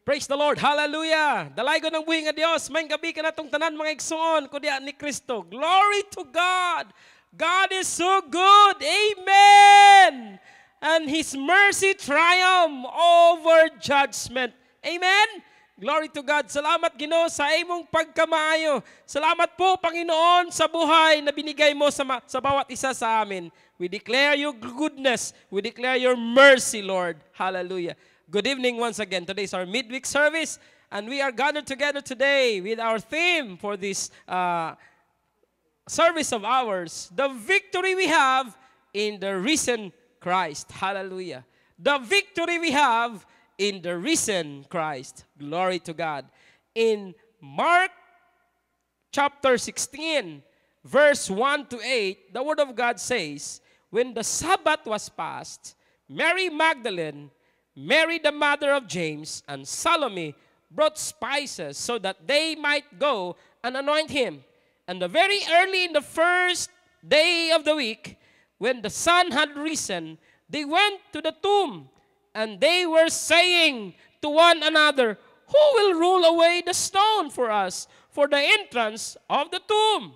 Praise the Lord. Hallelujah. Dalaygo ng buhi nga Dios. May gabi ka na itong tanan mga igsoon. Kudia ni Kristo. Glory to God. God is so good. Amen. And His mercy triumph over judgment. Amen. Glory to God. Salamat Ginoo sa imong pagkamaayo. Salamat po Panginoon sa buhay na binigay mo sa bawat isa sa amin. We declare your goodness. We declare your mercy, Lord. Hallelujah. Good evening once again. Today is our midweek service, and we are gathered together today with our theme for this service of ours, the victory we have in the risen Christ. Hallelujah. The victory we have in the risen Christ. Glory to God. In Mark chapter 16, verse 1 to 8, the Word of God says, when the Sabbath was past, Mary Magdalene, Mary, the mother of James, and Salome brought spices so that they might go and anoint him. And very early in the first day of the week, when the sun had risen, they went to the tomb, and they were saying to one another, who will roll away the stone for us for the entrance of the tomb?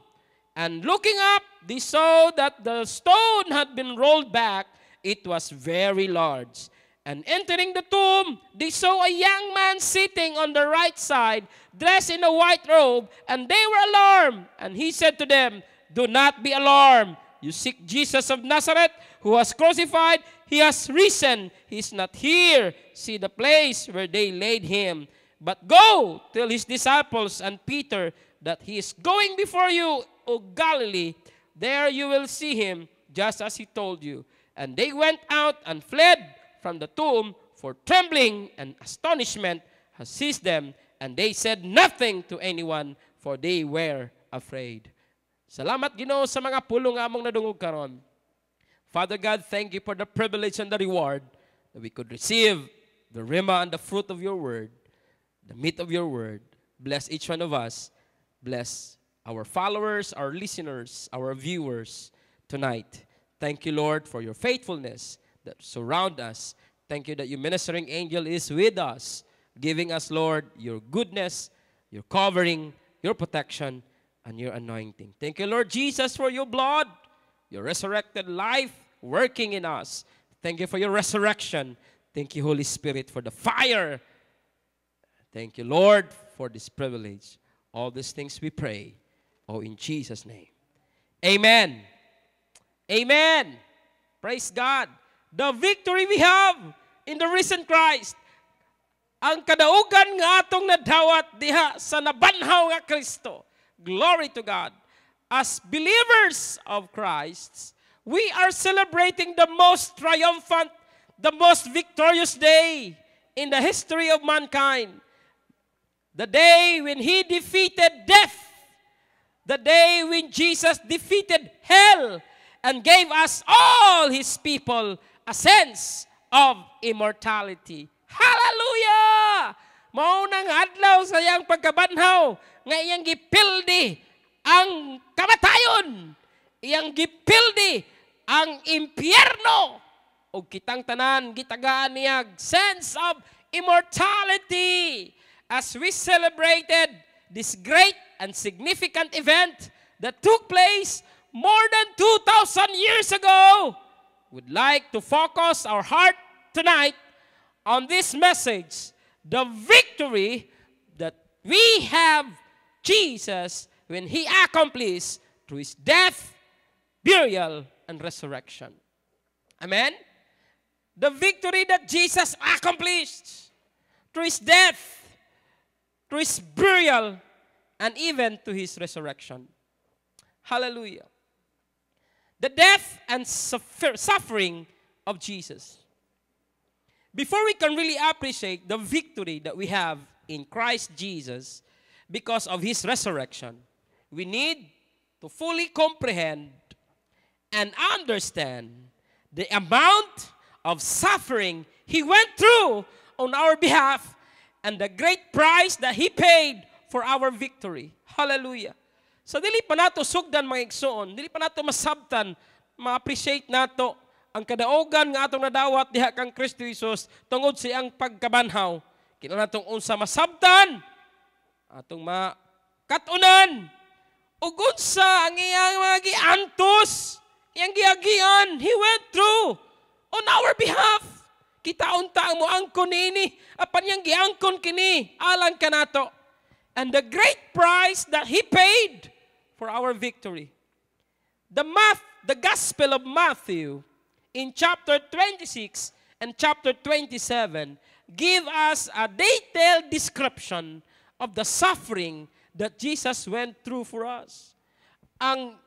And looking up, they saw that the stone had been rolled back. It was very large. And entering the tomb, they saw a young man sitting on the right side, dressed in a white robe, and they were alarmed. And he said to them, do not be alarmed. You seek Jesus of Nazareth, who was crucified. He has risen. He is not here. See the place where they laid him. But go, tell his disciples and Peter that he is going before you, O Galilee. There you will see him, just as he told you. And they went out and fled from the tomb, for trembling and astonishment has seized them, and they said nothing to anyone, for they were afraid. Salamat Ginoo sa mga pulong among nadungog karon. Father God, thank you for the privilege and the reward that we could receive the rhema and the fruit of your word, the meat of your word. Bless each one of us. Bless our followers, our listeners, our viewers tonight. Thank you, Lord, for your faithfulness that surround us. Thank you that your ministering angel is with us, giving us, Lord, your goodness, your covering, your protection, and your anointing. Thank you, Lord Jesus, for your blood, your resurrected life working in us. Thank you for your resurrection. Thank you, Holy Spirit, for the fire. Thank you, Lord, for this privilege. All these things we pray, in Jesus' name. Amen. Amen. Praise God. The victory we have in the risen Christ. Ang kadaugan nga atong nadawat diha sa nabanhaw nga Kristo. Glory to God. As believers of Christ, we are celebrating the most triumphant, the most victorious day in the history of mankind. The day when He defeated death. The day when Jesus defeated hell and gave us all His people a sense of immortality. Hallelujah! Maunang adlaw sa iyang pagkabanhaw, nga iyang gipildi ang kamatayon, iyang gipildi ang impyerno, o kitang tanan, gitagaan niya sense of immortality as we celebrated this great and significant event that took place more than 2,000 years ago. Would like to focus our heart tonight on this message, the victory that we have Jesus when He accomplished through His death, burial, and resurrection. Amen? The victory that Jesus accomplished through His death, through His burial, and even to His resurrection. Hallelujah. The death and suffering of Jesus. Before we can really appreciate the victory that we have in Christ Jesus because of His resurrection, we need to fully comprehend and understand the amount of suffering He went through on our behalf and the great price that He paid for our victory. Hallelujah. So dili pa nato sugdan mga igsoon, dili pa nato masabtan, ma-appreciate nato ang kadaugan nga atong nadawat diha kang Kristo Jesus tungod sa iyang pagkabanhaw. Kinahanglan natong unsa masabtan, atong makatunan, ug unsa ang iyang mga giantos, iyang giagian, he went through on our behalf. Kita unta ang moangkon niini, apan yang giangkon kini alang kanato. And the great price that he paid for our victory. The Gospel of Matthew in chapter 26 and chapter 27 give us a detailed description of the suffering that Jesus went through for us. Ang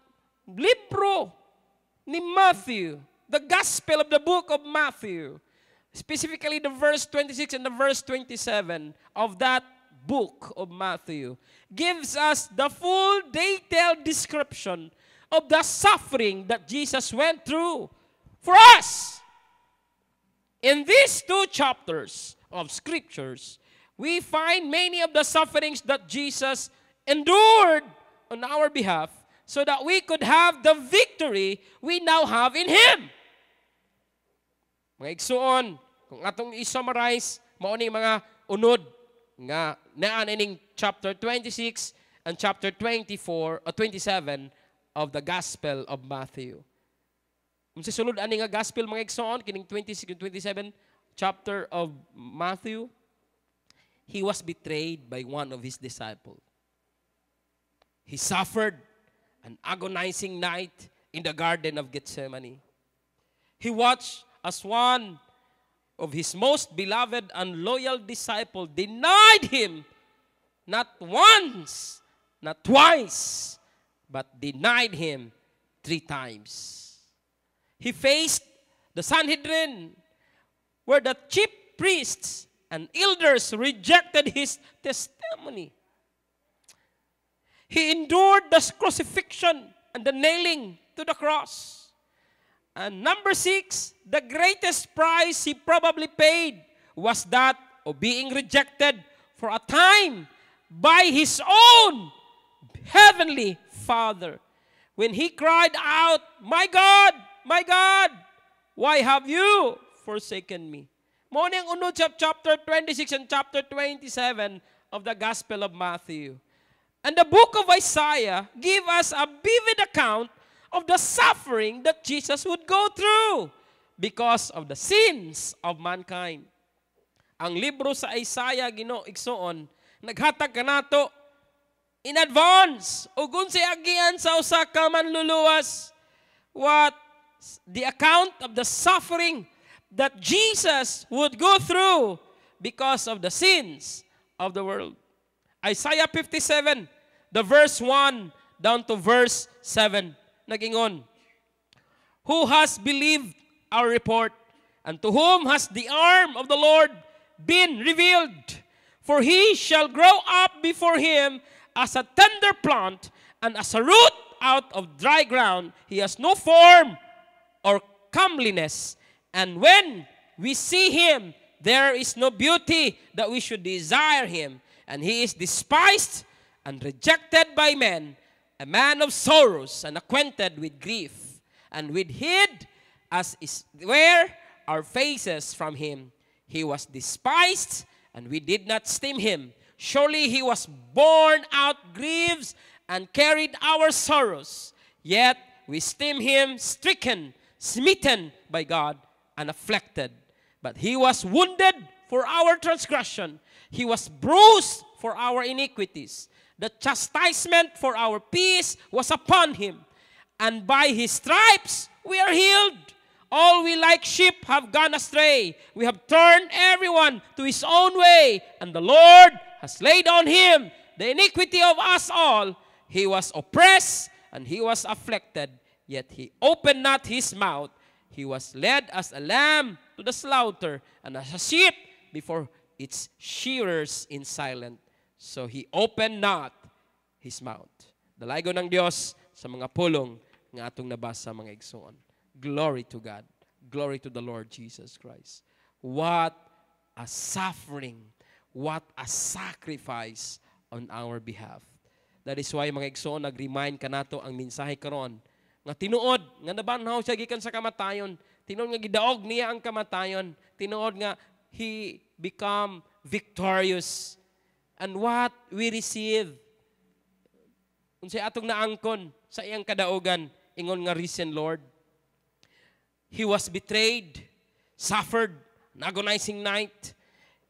libro ni Matthew, the Gospel of the book of Matthew, specifically the verse 26 and the verse 27 of that book of Matthew, gives us the full detailed description of the suffering that Jesus went through for us. In these two chapters of scriptures, we find many of the sufferings that Jesus endured on our behalf so that we could have the victory we now have in Him. Mga igsuon, kung atong i-summarize, mao ni mga unod nga naan ining chapter 26 and chapter 24 or 27 of the Gospel of Matthew. Kung sisulod ani nga Gospel mga igsoon kining 26 and 27 chapter of Matthew, he was betrayed by one of his disciples. He suffered an agonizing night in the Garden of Gethsemane. He watched as one of his most beloved and loyal disciple denied him not once, not twice, but denied him 3 times. He faced the Sanhedrin, where the chief priests and elders rejected his testimony. He endured the crucifixion and the nailing to the cross. And number 6, the greatest price he probably paid was that of being rejected for a time by his own heavenly Father. When he cried out, my God, why have you forsaken me?" Mao ning unod sa chapter 26 and chapter 27 of the Gospel of Matthew. And the book of Isaiah give us a vivid account of the suffering that Jesus would go through because of the sins of mankind. Ang libro sa Isaiah igsoon, naghatag kanato in advance ug unsay agian sa usa ka manluluwas what the account of the suffering that Jesus would go through because of the sins of the world. Isaiah 57, the verse 1 down to verse 7. Nagingon, "Who has believed our report, and to whom has the arm of the Lord been revealed? For he shall grow up before him as a tender plant, and as a root out of dry ground. He has no form or comeliness, and when we see him, there is no beauty that we should desire him. And he is despised and rejected by men, a man of sorrows and acquainted with grief, and with hid as is where our faces from him. He was despised, and we did not esteem him. Surely he was borne out griefs and carried our sorrows. Yet we esteem him stricken, smitten by God, and afflicted. But he was wounded for our transgression. He was bruised for our iniquities. The chastisement for our peace was upon him, and by his stripes we are healed. All we like sheep have gone astray. We have turned everyone to his own way, and the Lord has laid on him the iniquity of us all. He was oppressed and he was afflicted, yet he opened not his mouth. He was led as a lamb to the slaughter, and as a sheep before its shearers in silence. So he opened not his mouth. Dalaygon ng Diyos sa mga pulong nga atong nabasa mga igsoon. Glory to God. Glory to the Lord Jesus Christ. What a suffering. What a sacrifice on our behalf. That is why mga igsoon, nag-remind ka nato ang mensahe karon nga tinuod, nga nabanhaw siya gikan sa kamatayon. Tinuod nga gidaog niya ang kamatayon. Tinuod nga he become victorious. And what we receive, unsay atong naangkon sa iyang kadaugan, ingon nga risen Lord. He was betrayed, suffered an agonizing night.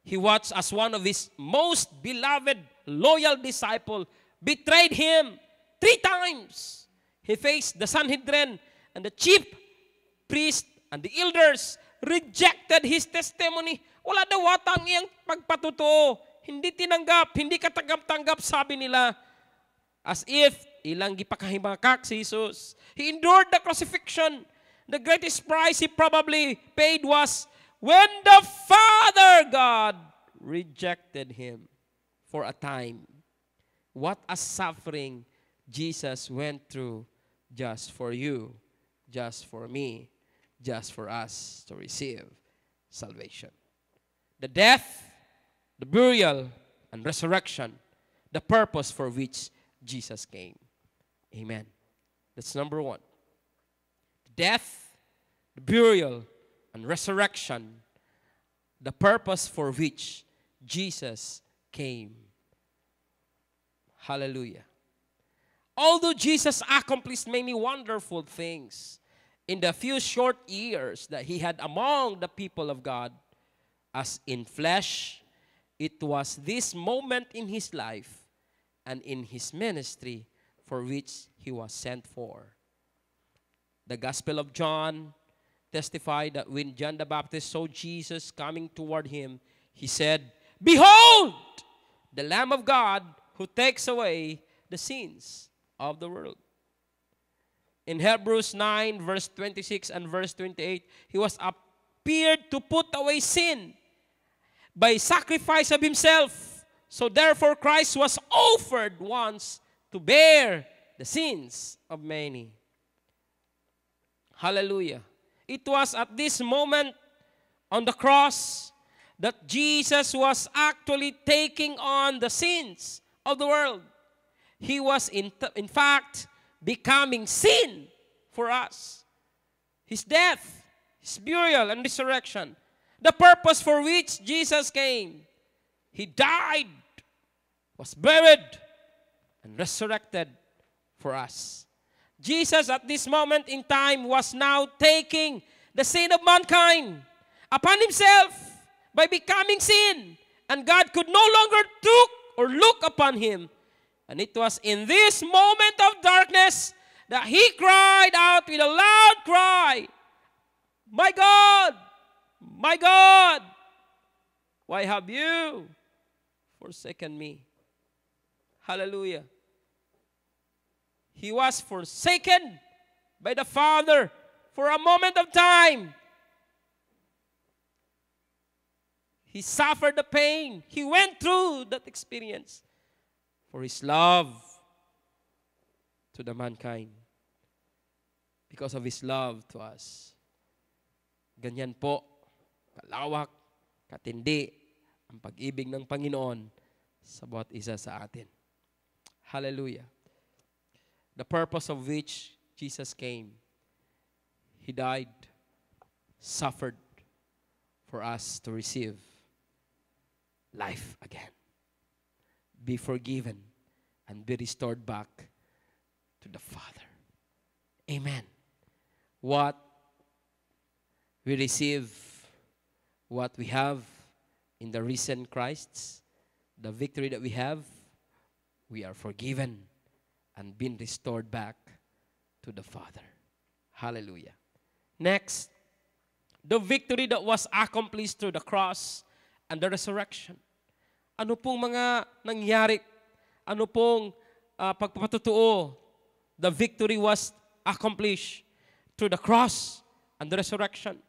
He watched as one of his most beloved, loyal disciple betrayed him 3 times. He faced the Sanhedrin and the chief priest and the elders rejected his testimony. Wala daw watang iyang pagpatutuo. Hindi tinanggap, hindi katanggap-tanggap, sabi nila. As if ilang gipakahimangkak si Jesus. He endured the crucifixion. The greatest price he probably paid was when the Father God rejected him for a time. What a suffering Jesus went through just for you, just for me, just for us to receive salvation. The death, the burial, and resurrection, the purpose for which Jesus came. Amen. That's number 1. Death, the burial, and resurrection, the purpose for which Jesus came. Hallelujah. Although Jesus accomplished many wonderful things in the few short years that he had among the people of God, as in flesh, it was this moment in his life and in his ministry for which he was sent for. The Gospel of John testified that when John the Baptist saw Jesus coming toward him, he said, "Behold, the Lamb of God who takes away the sins of the world." In Hebrews 9, verse 26 and verse 28, he was appeared to put away sin by sacrifice of himself. So therefore Christ was offered once to bear the sins of many. Hallelujah. It was at this moment on the cross that Jesus was actually taking on the sins of the world. He was in fact becoming sin for us. His death, his burial, and resurrection, the purpose for which Jesus came. He died, was buried, and resurrected for us. Jesus at this moment in time was now taking the sin of mankind upon himself by becoming sin. And God could no longer look upon him. And it was in this moment of darkness that he cried out with a loud cry, my God, why have you forsaken me?" Hallelujah. He was forsaken by the Father for a moment of time. He suffered the pain. He went through that experience for his love to the mankind. Because of his love to us. Ganyan po, kalawak, katindi, ang pag-ibig ng Panginoon sa bawat isa sa atin. Hallelujah. The purpose of which Jesus came. He died, suffered for us to receive life again. Be forgiven and be restored back to the Father. Amen. What we receive, what we have in the risen Christ, the victory that we have, we are forgiven and been restored back to the Father. Hallelujah. Next, the victory that was accomplished through the cross and the resurrection. Ano pong mga nangyari? Ano pong pagpapatutuo? The victory was accomplished through the cross and the resurrection.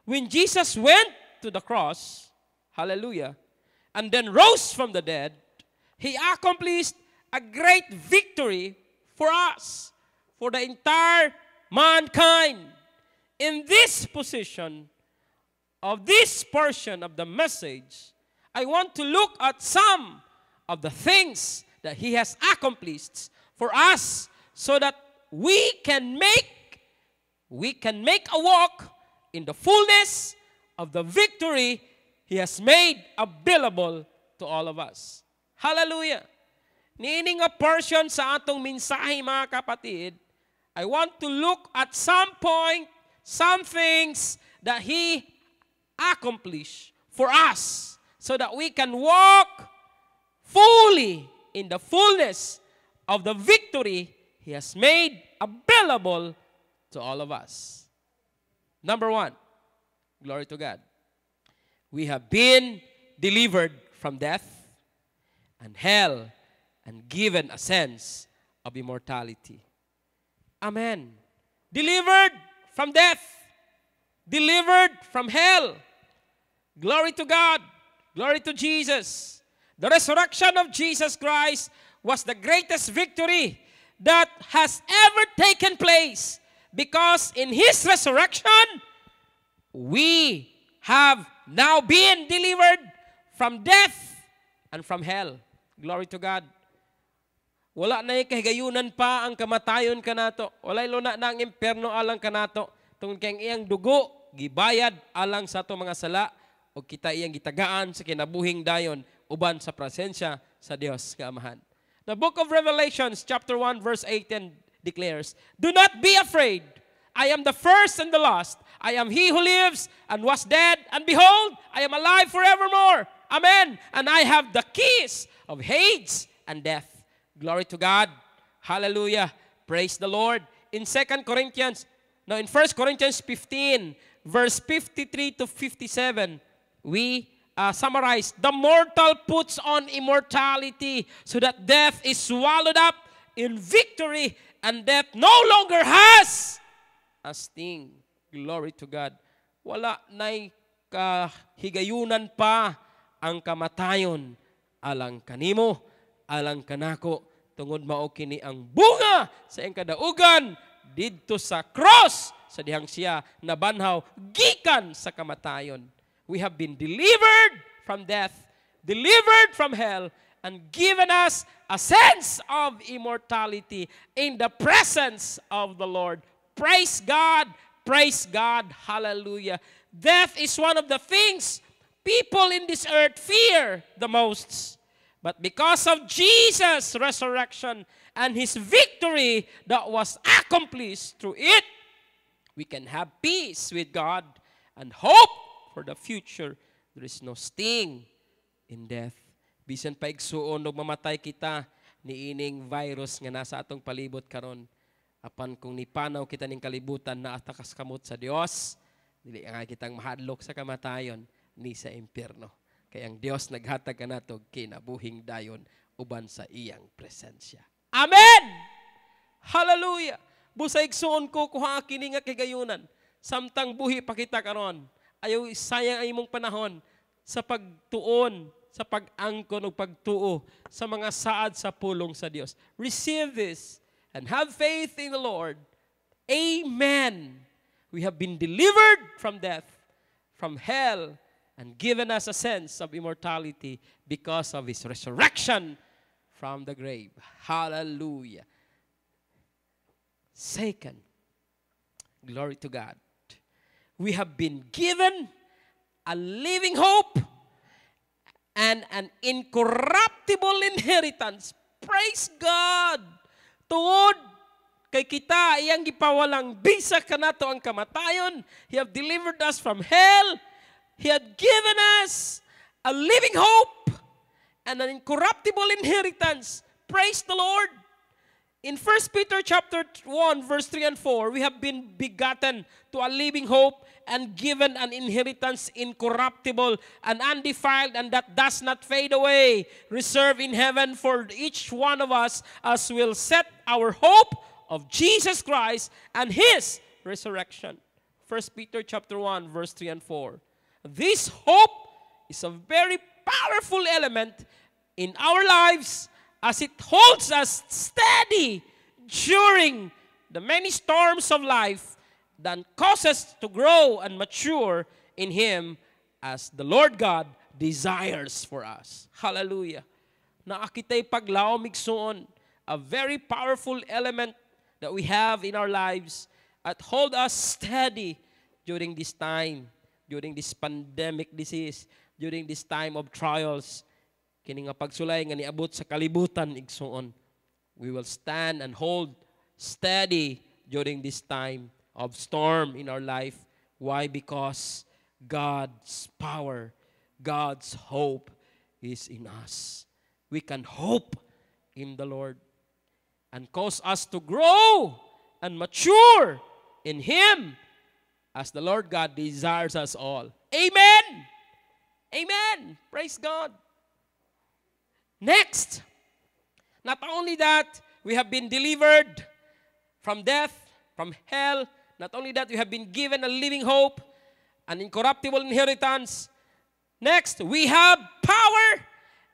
When Jesus went to the cross, hallelujah, and then rose from the dead, he accomplished a great victory for us, for the entire mankind. In this position of this portion of the message, I want to look at some of the things that he has accomplished for us so that we can make a walk in the fullness of the victory He has made available to all of us. Hallelujah! Niining a portion sa atong mensahe, mga kapatid, I want to look at some point, some things that He accomplished for us so that we can walk fully in the fullness of the victory He has made available to all of us. Number one, glory to God. We have been delivered from death and hell and given a sense of immortality. Amen. Delivered from death. Delivered from hell. Glory to God. Glory to Jesus. The resurrection of Jesus Christ was the greatest victory that has ever taken place, because in His resurrection, we have now been delivered from death and from hell. Glory to God. Wala na yung kahigayunan pa ang kamatayon kanato. Wala luna na ang impyerno alang kanato. Tungkol kayang iyang dugo, gibayad alang sa ato mga sala, o kita iyang gitagaan sa kinabuhing dayon, uban sa presensya sa Dios nga Amahan. The book of Revelations, chapter 1, verse 18 declares, "Do not be afraid. I am the first and the last. I am He who lives and was dead, and behold, I am alive forevermore. Amen. And I have the keys of Hades and death." Glory to God. Hallelujah. Praise the Lord. In 1 Corinthians 15, verse 53 to 57, we summarize, "The mortal puts on immortality, so that death is swallowed up in victory, and death no longer has a sting." Glory to God. Wala na'y kahigayunan pa ang kamatayon alang kanimo, alang kanako, tungod mao kini ang bunga sa iyang kadaugan didto sa cross, sa dihang siya nabanhaw gikan sa kamatayon. We have been delivered from death, delivered from hell, and given us a sense of immortality in the presence of the Lord. Praise God! Praise God! Hallelujah! Death is one of the things people in this earth fear the most. But because of Jesus' resurrection and His victory that was accomplished through it, we can have peace with God and hope for the future. There is no sting in death. Bisan pa igsuon og mamatay kita niining virus nga nasa atong palibot karon, apan kung nipanaw kita ning kalibutan na atakas kamot sa Dios, dili nga kitang mahadlok sa kamatayon ni sa impyerno. Kaya ang Dios naghatag kanato kinabuhing dayon uban sa iyang presensya. Amen! Hallelujah! Busa igsuon ko kuha kini nga kigayunan. Samtang buhi pa kita karon, ayaw sayang ay mong panahon sa pagtuon, sa pag-angkon o pagtuo sa mga saad sa pulong sa Dios. Receive this and have faith in the Lord. Amen. We have been delivered from death, from hell, and given us a sense of immortality because of His resurrection from the grave. Hallelujah. Second, glory to God. We have been given a living hope and an incorruptible inheritance. Praise God! Tungod kay kita iyang gipawalang bisa kanato ang kamatayon. He have delivered us from hell. He had given us a living hope and an incorruptible inheritance. Praise the Lord! In 1 Peter chapter 1, verse 3 and 4, we have been begotten to a living hope and given an inheritance incorruptible and undefiled, and that does not fade away, reserved in heaven for each one of us, as will set our hope of Jesus Christ and His resurrection. 1 Peter chapter 1, verse 3 and 4. This hope is a very powerful element in our lives, as it holds us steady during the many storms of life that cause us to grow and mature in Him as the Lord God desires for us. Hallelujah. Naakitay paglaom igsuon, a very powerful element that we have in our lives at hold us steady during this time, during this pandemic disease during this time of trials. Kini nga pagsulay nga niabot sa kalibutan igsuon. We will stand and hold steady during this time of storm in our life. Why? Because God's power, God's hope is in us. We can hope in the Lord and cause us to grow and mature in Him as the Lord God desires us all. Amen! Amen! Praise God! Next, not only that we have been delivered from death, from hell, not only that we have been given a living hope, an incorruptible inheritance. Next, we have power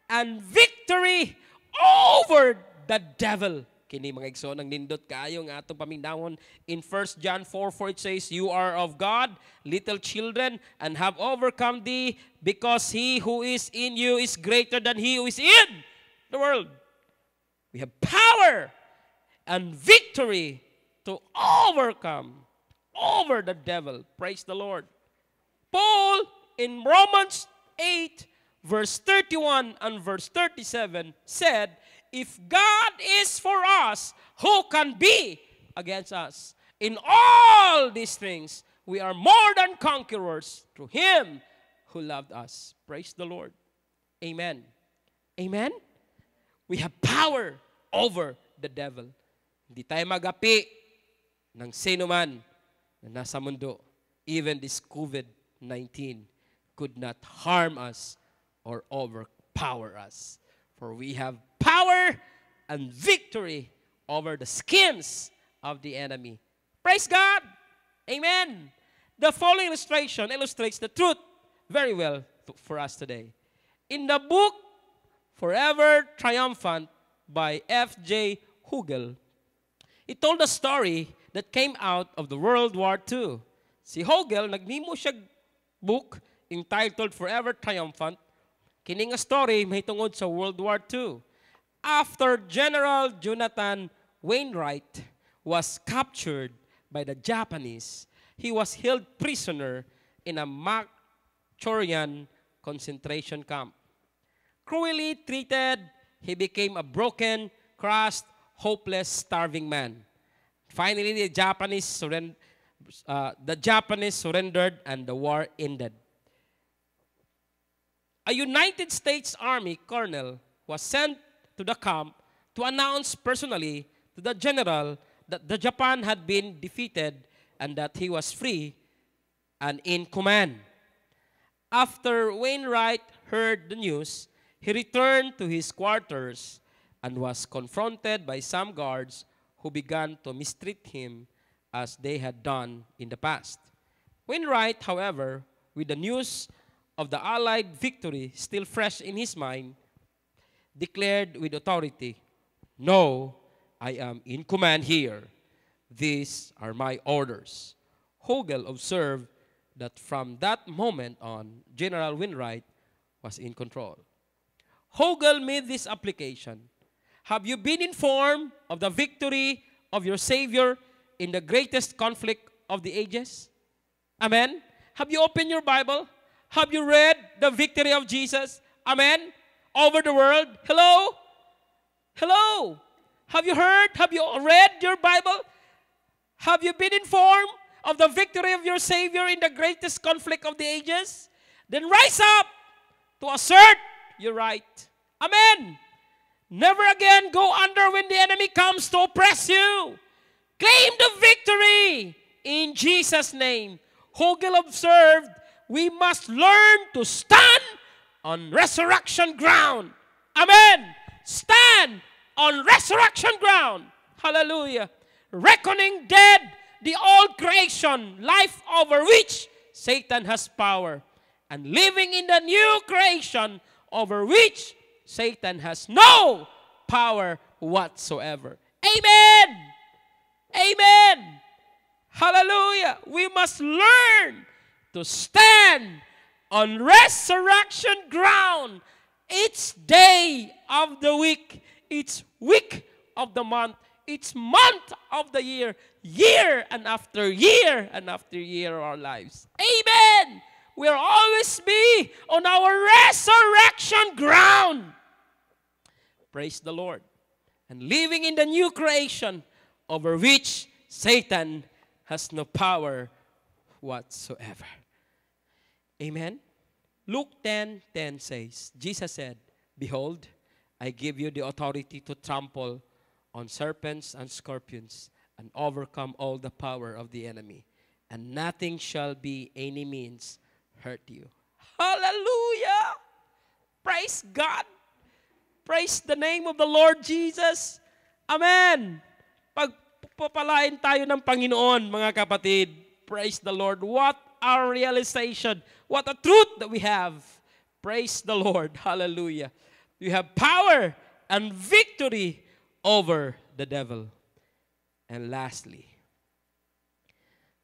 and victory over the devil. Kini mga igsoon ang nindot kaayo nga atong paminawon in 1 John 4:4 it says, "You are of God, little children, and have overcome thee, because he who is in you is greater than he who is in the world." We have power and victory to overcome over the devil. Praise the Lord. Paul in Romans 8 verse 31 and verse 37 said, "If God is for us, who can be against us? In all these things, we are more than conquerors through Him who loved us." Praise the Lord. Amen. Amen? We have power over the devil. Hindi tayo magapi ng sino man na nasa mundo. Even this COVID-19 could not harm us or overpower us. For we have power and victory over the schemes of the enemy. Praise God! Amen! The following illustration illustrates the truth very well for us today. In the book Forever Triumphant by F.J. Hugel, it told a story that came out of the World War II. Si Hugel, nagnimo siya book entitled Forever Triumphant. Kini nga story mahitungod sa World War II. After General Jonathan Wainwright was captured by the Japanese, he was held prisoner in a Manchurian concentration camp. Cruelly treated, he became a broken, crushed, hopeless, starving man. Finally, the Japanese surrendered and the war ended. A United States Army colonel was sent to the camp to announce personally to the general that the Japan had been defeated and that he was free and in command. After Wainwright heard the news, he returned to his quarters and was confronted by some guards who began to mistreat him as they had done in the past. Wainwright, however, with the news of the Allied victory still fresh in his mind, declared with authority, "No, I am in command here. These are my orders." Hugel observed that from that moment on, General Wainwright was in control. Hugel made this application. Have you been informed of the victory of your Savior in the greatest conflict of the ages? Amen? Have you opened your Bible? Have you read the victory of Jesus? Amen? Over the world? Hello? Hello? Have you heard? Have you read your Bible? Have you been informed of the victory of your Savior in the greatest conflict of the ages? Then rise up to assert your right. Amen. Never again go under when the enemy comes to oppress you. Claim the victory in Jesus' name. Hugel observed, we must learn to stand on resurrection ground. Amen. Stand on resurrection ground. Hallelujah. Reckoning dead the old creation, life over which Satan has power, and living in the new creation over which Satan has no power whatsoever. Amen. Amen. Hallelujah. We must learn to stand on resurrection ground each day of the week, each week of the month, each month of the year, year and after year of our lives. Amen. We'll always be on our resurrection ground. Praise the Lord. And living in the new creation over which Satan has no power whatsoever. Amen? Luke 10:10 says, Jesus said, Behold, I give you the authority to trample on serpents and scorpions and overcome all the power of the enemy, and nothing shall be any means hurt you. Hallelujah! Praise God! Praise the name of the Lord Jesus. Amen! Pagpapalain tayo ng Panginoon, mga kapatid. Praise the Lord. What a realization. What a truth that we have. Praise the Lord. Hallelujah. You have power and victory over the devil. And lastly,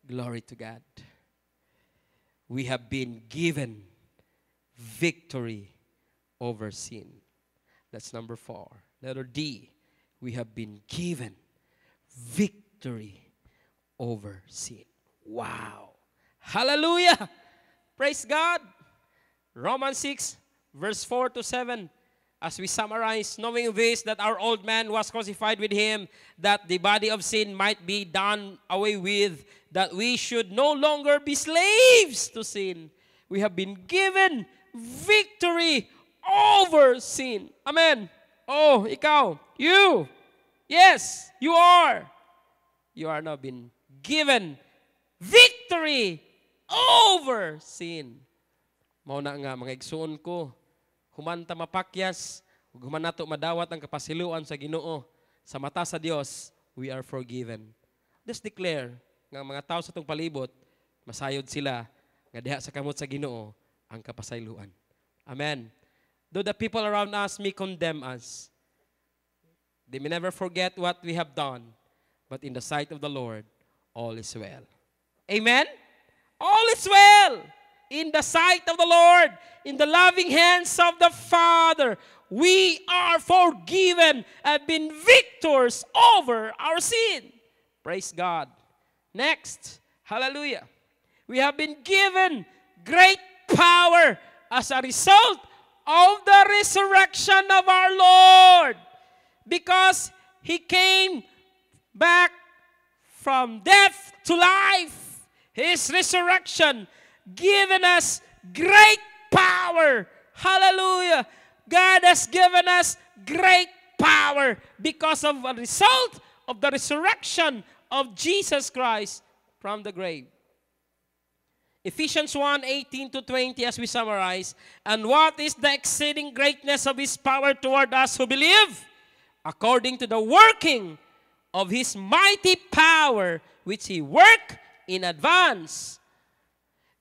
glory to God. We have been given victory over sin. That's number 4. Letter D, we have been given victory over sin. Wow. Hallelujah. Praise God. Romans 6, verse 4 to 7. As we summarize, knowing this, that our old man was crucified with him, that the body of sin might be done away with, that we should no longer be slaves to sin. We have been given victory over sin. Amen. Oh, ikaw, you. Yes, you are. You are now been given victory over sin. Mao na nga mga igsuon ko, humanta mapakyas, ug human nato madawat ang kapasiluan sa Ginoo. Sa mata sa Dios, we are forgiven. Let's declare nga mga tao sa tong palibot, masayod sila nga diha sa kamot sa Ginoo ang kapasayloan. Amen. Though the people around us may condemn us, they may never forget what we have done, but in the sight of the Lord, all is well. Amen? All is well. In the sight of the Lord, in the loving hands of the Father, we are forgiven and been victors over our sin. Praise God. Next, hallelujah. We have been given great power as a result of the resurrection of our Lord, because He came back from death to life. His resurrection given us great power. Hallelujah. God has given us great power because of a result of the resurrection of Jesus Christ from the grave. Ephesians 1:18 to 20 as we summarize. And what is the exceeding greatness of His power toward us who believe? According to the working of His mighty power, which He worked in advance,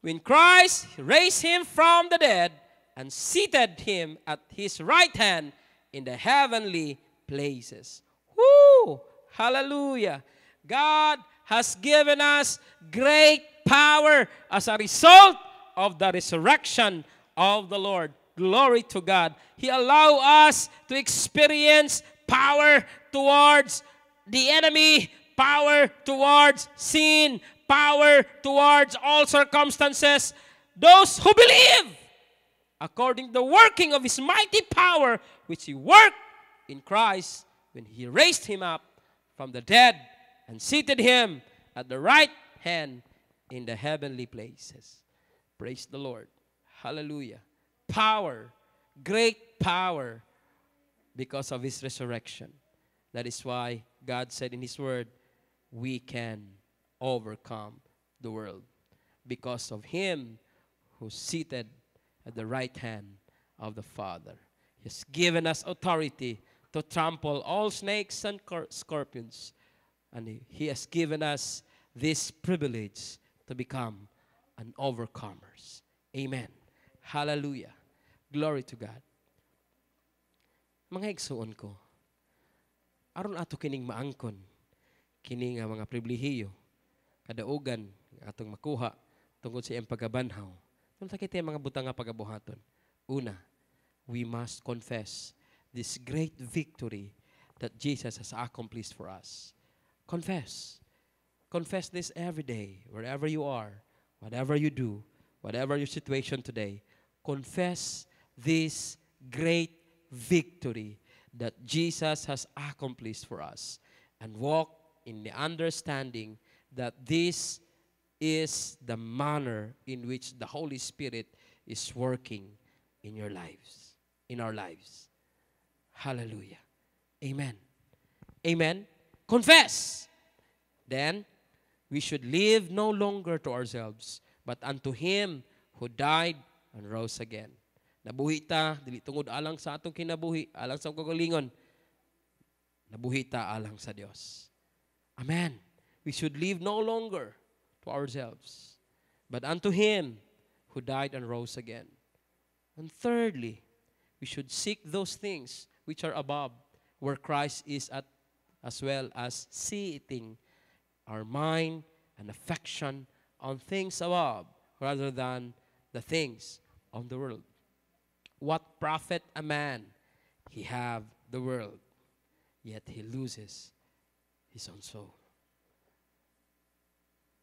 when Christ raised Him from the dead and seated Him at His right hand in the heavenly places. Woo! Hallelujah! God has given us great power as a result of the resurrection of the Lord. Glory to God. He allowed us to experience power towards the enemy, power towards sin, power towards all circumstances. Those who believe, according to the working of His mighty power, which He worked in Christ when He raised Him up from the dead and seated Him at the right hand in the heavenly places. Praise the Lord. Hallelujah. Power, great power, because of His resurrection. That is why God said in His word, we can overcome the world because of Him who's seated at the right hand of the Father. He has given us authority to trample all snakes and scorpions. And He has given us this privilege to become an overcomers. Amen. Hallelujah. Glory to God. Mga igsuon ko, aron ato kining maangkon, kining mga pribilehiyo, kadaugan, atong makuha, tungkol sa iyang pagabanhaw. Kung sakit mga butang nga pagabuhaton. Una, we must confess this great victory that Jesus has accomplished for us. Confess. Confess this every day, wherever you are, whatever you do, whatever your situation today, confess this great victory that Jesus has accomplished for us, and walk in the understanding that this is the manner in which the Holy Spirit is working in your lives, in our lives. Hallelujah. Amen. Amen. Confess. Then, we should live no longer to ourselves, but unto Him who died and rose again. Nabuhi ta, dili tungod alang sa atong kinabuhi, alang sa kagalingon. Nabuhi ta alang sa Dios. Amen. We should live no longer to ourselves, but unto Him who died and rose again. And thirdly, we should seek those things which are above, where Christ is at, as well as seating our mind and affection on things above, rather than the things of the world. What profit a man he have the world, yet he loses his own soul?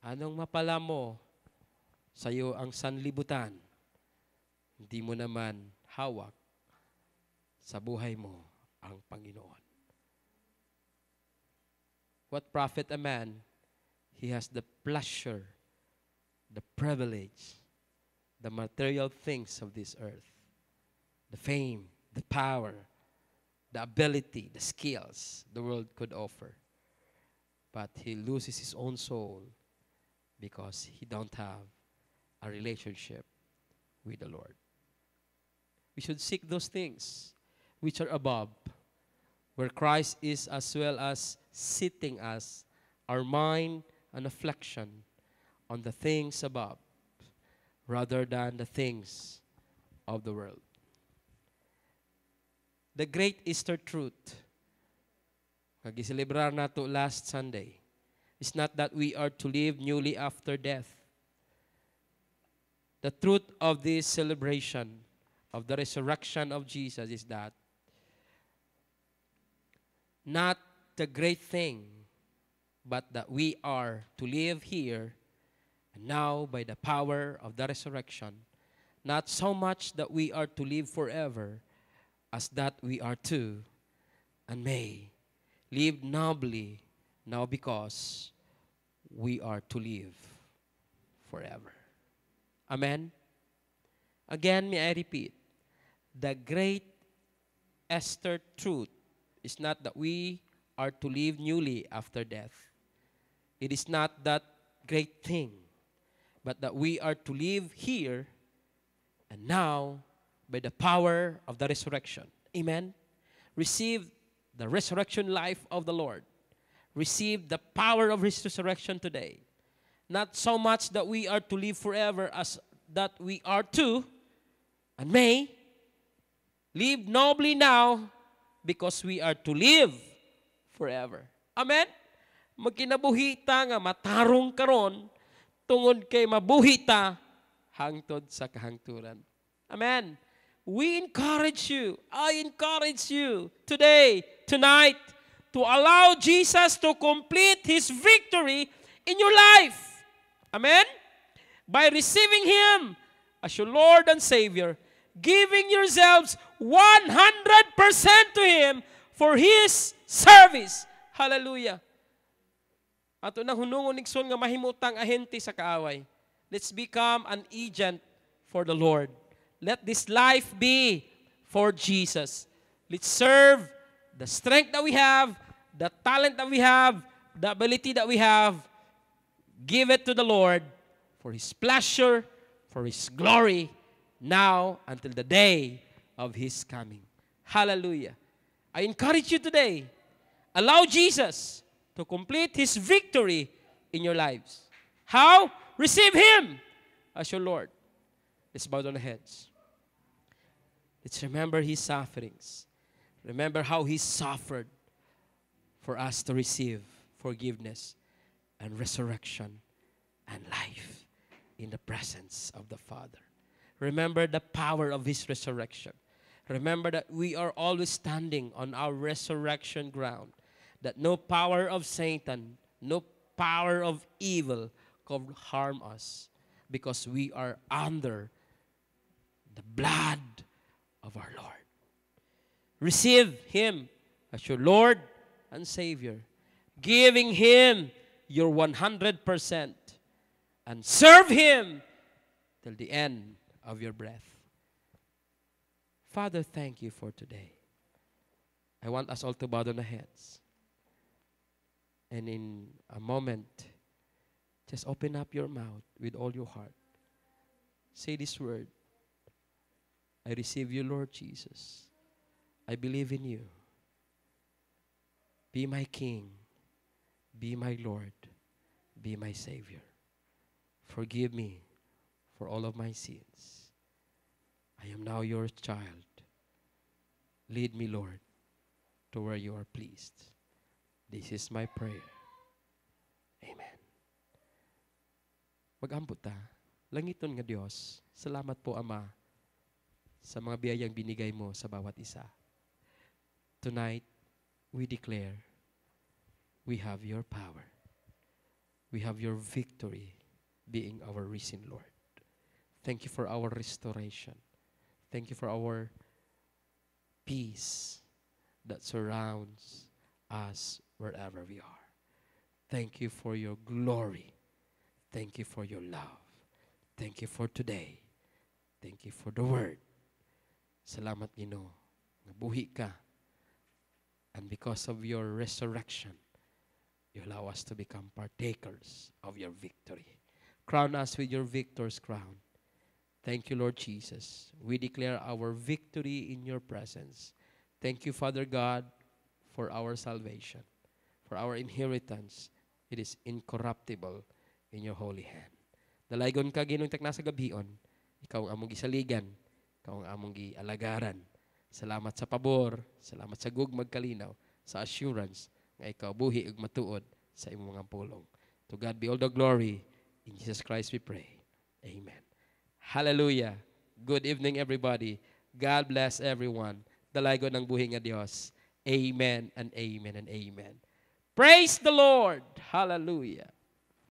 Anong mapala mo sa iyo ang sanlibutan, hindi mo naman hawak sa buhay mo ang Panginoon? What profit a man he has the pleasure, the privilege, the material things of this earth, the fame, the power, the ability, the skills the world could offer, but he loses his own soul because he don't have a relationship with the Lord. We should seek those things which are above, where Christ is, as well as sitting us, our mind and affection on the things above, rather than the things of the world. The great Easter truth, kagiselebrar nato last Sunday, is not that we are to live newly after death. The truth of this celebration of the resurrection of Jesus is that not the great thing, but that we are to live here and now by the power of the resurrection, not so much that we are to live forever, as that we are to and may live nobly now, because we are to live forever. Amen? Again, may I repeat, the great Easter truth is not that we are to live newly after death. It is not that great thing, but that we are to live here and now by the power of the resurrection. Amen? Receive the resurrection life of the Lord. Receive the power of His resurrection today. Not so much that we are to live forever, as that we are to and may live nobly now, because we are to live forever. Amen? Magkinabuhita nga matarong karon tungod kay mabuhita hangtod sa kahangturan. Amen. We encourage you, I encourage you today, tonight, to allow Jesus to complete His victory in your life. Amen? By receiving Him as your Lord and Savior, giving yourselves 100% to Him for His service. Hallelujah. Ato nang hunungon Nixon nga mahimutang ahente sa kaaway. Let's become an agent for the Lord. Let this life be for Jesus. Let's serve the strength that we have, the talent that we have, the ability that we have. Give it to the Lord for His pleasure, for His glory, now until the day of His coming. Hallelujah. I encourage you today, allow Jesus to complete His victory in your lives. How? Receive Him as your Lord. Let's bow down our heads. Let's remember His sufferings. Remember how He suffered for us to receive forgiveness and resurrection and life in the presence of the Father. Remember the power of His resurrection. Remember that we are always standing on our resurrection ground, that no power of Satan, no power of evil could harm us. because we are under the blood of our Lord. Receive Him as your Lord and Savior, giving Him your 100% and serve Him till the end of your breath. Father, thank you for today. I want us all to bow down our heads. And in a moment, just open up your mouth with all your heart. Say this word. I receive you, Lord Jesus. I believe in you. Be my King. Be my Lord. Be my Savior. Forgive me for all of my sins. I am now your child. Lead me, Lord, to where you are pleased. This is my prayer. Amen. Mag-ambot ta. Langiton nga Diyos, salamat po, Ama, sa mga biyayang binigay mo sa bawat isa. Tonight, we declare, we have your power. We have your victory being our risen Lord. Thank you for our restoration. Thank you for our peace that surrounds us wherever we are. Thank you for your glory. Thank you for your love. Thank you for today. Thank you for the word. Salamat, Ginoo, nga buhi ka. And because of your resurrection, you allow us to become partakers of your victory. Crown us with your victor's crown. Thank you, Lord Jesus. We declare our victory in your presence. Thank you, Father God, for our salvation, for our inheritance. It is incorruptible in your holy hand. Dalaygon ka, Ginoong takna sa gabion. Ikaw ang among gisaligan. Ikaw ang among gialagaran. Salamat sa pabor. Salamat sa gugmag kalinaw. Sa assurance nga ikaw buhi ug matuod sa imong mga pulong. To God be all the glory. In Jesus Christ we pray. Amen. Hallelujah. Good evening, everybody. God bless everyone. Dalaygon ng buhi nga Dios. Amen and amen and amen. Praise the Lord. Hallelujah.